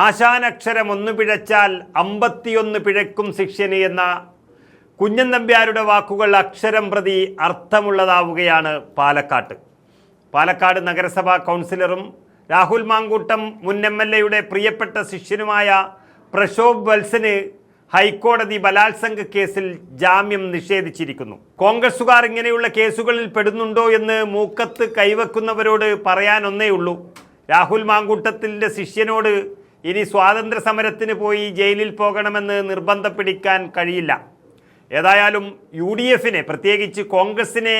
ആശാനക്ഷരം ഒന്ന് പിഴച്ചാൽ 51 പിഴക്കും ശിഷ്യന് എന്ന കുഞ്ഞൻ നമ്പ്യാരുടെ വാക്കുകൾ അക്ഷരം പ്രതി അർത്ഥമുള്ളതാവുകയാണ് പാലക്കാട് നഗരസഭാ കൗൺസിലറും രാഹുൽ മാങ്കൂട്ടം മുൻ MLA പ്രിയപ്പെട്ട ശിഷ്യനുമായ പ്രശോഭ് വത്സന് ഹൈക്കോടതി ബലാത്സംഗ കേസിൽ ജാമ്യം നിഷേധിച്ചിരിക്കുന്നു. കോൺഗ്രസുകാർ ഇങ്ങനെയുള്ള കേസുകളിൽ പെടുന്നുണ്ടോ എന്ന് മൂക്കത്ത് കൈവെക്കുന്നവരോട് പറയാനൊന്നേയുള്ളൂ. രാഹുൽ മാങ്കൂട്ടത്തിൻ്റെ ശിഷ്യനോട് ഇനി സ്വാതന്ത്ര്യ സമരത്തിന് പോയി ജയിലിൽ പോകണമെന്ന് നിർബന്ധം പിടിക്കാൻ കഴിയില്ല. ഏതായാലും UDFനെ, പ്രത്യേകിച്ച് കോൺഗ്രസിനെ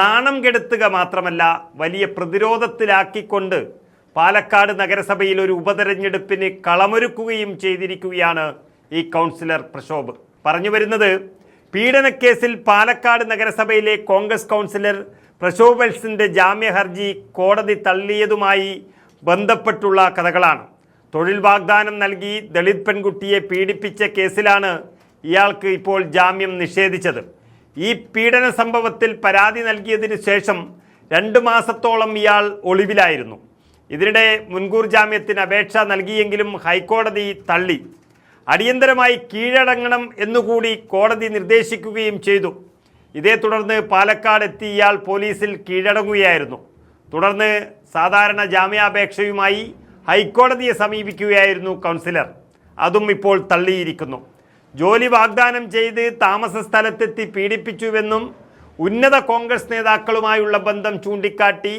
നാണം കെടുത്തുക മാത്രമല്ല, വലിയ പ്രതിരോധത്തിലാക്കിക്കൊണ്ട് പാലക്കാട് നഗരസഭയിൽ ഒരു ഉപതെരഞ്ഞെടുപ്പിന് കളമൊരുക്കുകയും ചെയ്തിരിക്കുകയാണ് ഈ കൗൺസിലർ പ്രശോഭ്. പറഞ്ഞു വരുന്നത്, പീഡനക്കേസിൽ പാലക്കാട് നഗരസഭയിലെ കോൺഗ്രസ് കൗൺസിലർ പ്രശോഭ് വത്സന്റെ ജാമ്യ ഹർജി കോടതി തള്ളിയതുമായി ബന്ധപ്പെട്ടുള്ള കഥകളാണ്. തൊഴിൽ വാഗ്ദാനം നൽകി ദളിത് പെൺകുട്ടിയെ പീഡിപ്പിച്ച കേസിലാണ് ഇയാൾക്ക് ഇപ്പോൾ ജാമ്യം നിഷേധിച്ചത്. ഈ പീഡന സംഭവത്തിൽ പരാതി നൽകിയതിനു ശേഷം 2 മാസത്തോളം ഇയാൾ ഒളിവിലായിരുന്നു. ഇതിനിടെ മുൻകൂർ ജാമ്യത്തിന് അപേക്ഷ നൽകിയെങ്കിലും ഹൈക്കോടതി തള്ളി. അടിയന്തരമായി കീഴടങ്ങണം എന്നുകൂടി കോടതി നിർദ്ദേശിക്കുകയും ചെയ്തു. ഇതേ തുടർന്ന് പാലക്കാട് എത്തി ഇയാൾ പോലീസിൽ കീഴടങ്ങുകയായിരുന്നു. തുടർന്ന് സാധാരണ ജാമ്യാപേക്ഷയുമായി ഹൈക്കോടതിയെ സമീപിക്കുകയായിരുന്നു കൗൺസിലർ. അതും ഇപ്പോൾ തള്ളിയിരിക്കുന്നു. ജോലി വാഗ്ദാനം ചെയ്ത് താമസ സ്ഥലത്തെത്തി പീഡിപ്പിച്ചുവെന്നും ഉന്നത കോൺഗ്രസ് നേതാക്കളുമായുള്ള ബന്ധം ചൂണ്ടിക്കാട്ടി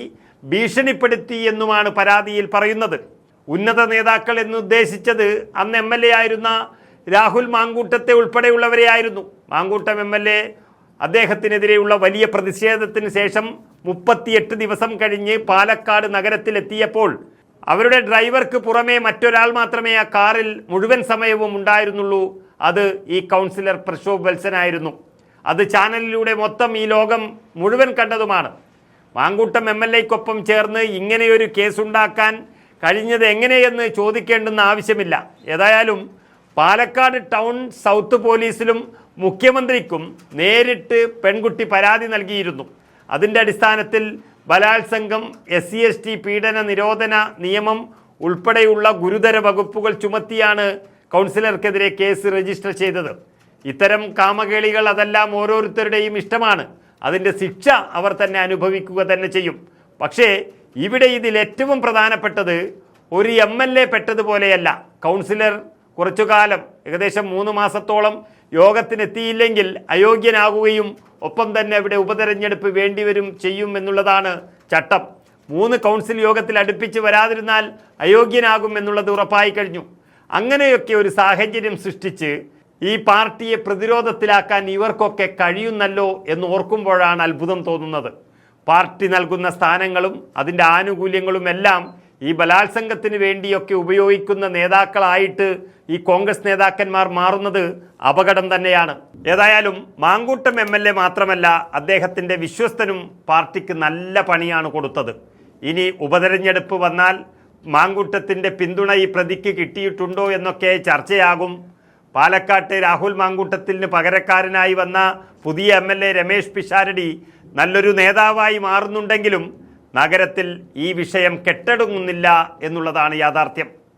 ഭീഷണിപ്പെടുത്തി എന്നുമാണ് പരാതിയിൽ പറയുന്നത്. ഉന്നത നേതാക്കൾ എന്നുദ്ദേശിച്ചത് അന്ന് MLA ആയിരുന്ന രാഹുൽ മാങ്കൂട്ടത്തെ ഉൾപ്പെടെയുള്ളവരെയായിരുന്നു. മാങ്കൂട്ടം MLA അദ്ദേഹത്തിനെതിരെയുള്ള വലിയ പ്രതിഷേധത്തിന് ശേഷം 38 ദിവസം കഴിഞ്ഞ് പാലക്കാട് നഗരത്തിലെത്തിയപ്പോൾ അവരുടെ ഡ്രൈവർക്ക് പുറമേ മറ്റൊരാൾ മാത്രമേ ആ കാറിൽ മുഴുവൻ സമയവും ഉണ്ടായിരുന്നുള്ളൂ. അത് ഈ കൗൺസിലർ പ്രശോഭ് വത്സനായിരുന്നു. അത് ചാനലിലൂടെ മൊത്തം ഈ ലോകം മുഴുവൻ കണ്ടതുമാണ്. മാങ്കൂട്ടം MLAക്കൊപ്പം ചേർന്ന് ഇങ്ങനെയൊരു കേസുണ്ടാക്കാൻ കഴിഞ്ഞത് എങ്ങനെയെന്ന് ചോദിക്കേണ്ടെന്ന് ആവശ്യമില്ല. ഏതായാലും പാലക്കാട് ടൗൺ സൗത്ത് പോലീസിലും മുഖ്യമന്ത്രിക്കും നേരിട്ട് പെൺകുട്ടി പരാതി നൽകിയിരുന്നു. അതിൻ്റെ അടിസ്ഥാനത്തിൽ ബലാത്സംഗം, SC/ST പീഡന നിരോധന നിയമം ഉൾപ്പെടെയുള്ള ഗുരുതര വകുപ്പുകൾ ചുമത്തിയാണ് കൗൺസിലർക്കെതിരെ കേസ് രജിസ്റ്റർ ചെയ്തത്. ഇത്തരം കാമകേളികൾ അതെല്ലാം ഓരോരുത്തരുടെയും ഇഷ്ടമാണ്. അതിൻ്റെ ശിക്ഷ അവർ തന്നെ അനുഭവിക്കുക തന്നെ ചെയ്യും. പക്ഷേ ഇവിടെ ഇതിൽ ഏറ്റവും പ്രധാനപ്പെട്ടത് ഒരു MLA പെട്ടതുപോലെയല്ല. കൗൺസിലർ കുറച്ചു കാലം, ഏകദേശം 3 മാസത്തോളം യോഗത്തിനെത്തിയില്ലെങ്കിൽ അയോഗ്യനാകുകയും ഒപ്പം തന്നെ അവിടെ ഉപതെരഞ്ഞെടുപ്പ് വേണ്ടിവരും ചെയ്യും എന്നുള്ളതാണ് ചട്ടം. 3 കൗൺസിൽ യോഗത്തിൽ അടുപ്പിച്ച് വരാതിരുന്നാൽ അയോഗ്യനാകും എന്നുള്ളത് ഉറപ്പായി കഴിഞ്ഞു. അങ്ങനെയൊക്കെ ഒരു സാഹചര്യം സൃഷ്ടിച്ച് ഈ പാർട്ടിയെ പ്രതിരോധത്തിലാക്കാൻ ഇവർക്കൊക്കെ കഴിയുന്നല്ലോ എന്ന് ഓർക്കുമ്പോഴാണ് അത്ഭുതം തോന്നുന്നത്. പാർട്ടി നൽകുന്ന സ്ഥാനങ്ങളും അതിൻ്റെ ആനുകൂല്യങ്ങളും എല്ലാം ഈ ബലാത്സംഗത്തിന് വേണ്ടിയൊക്കെ ഉപയോഗിക്കുന്ന നേതാക്കളായിട്ട് ഈ കോൺഗ്രസ് നേതാക്കന്മാർ മാറുന്നത് അപകടം തന്നെയാണ്. ഏതായാലും മാങ്കൂട്ടം MLA മാത്രമല്ല, അദ്ദേഹത്തിൻ്റെ വിശ്വസ്തനും പാർട്ടിക്ക് നല്ല പണിയാണ് കൊടുത്തത്. ഇനി ഉപതെരഞ്ഞെടുപ്പ് വന്നാൽ മാങ്കൂട്ടത്തിൻ്റെ പിന്തുണ ഈ പ്രതിക്ക് കിട്ടിയിട്ടുണ്ടോ എന്നൊക്കെ ചർച്ചയാകും. പാലക്കാട്ട് രാഹുൽ മാങ്കൂട്ടത്തിന് പകരക്കാരനായി വന്ന പുതിയ MLA രമേശ് പിഷാരടി നല്ലൊരു നേതാവായി മാറുന്നുണ്ടെങ്കിലും നഗരത്തിൽ ഈ വിഷയം കെട്ടടങ്ങുന്നില്ല എന്നുള്ളതാണ് യാഥാർത്ഥ്യം.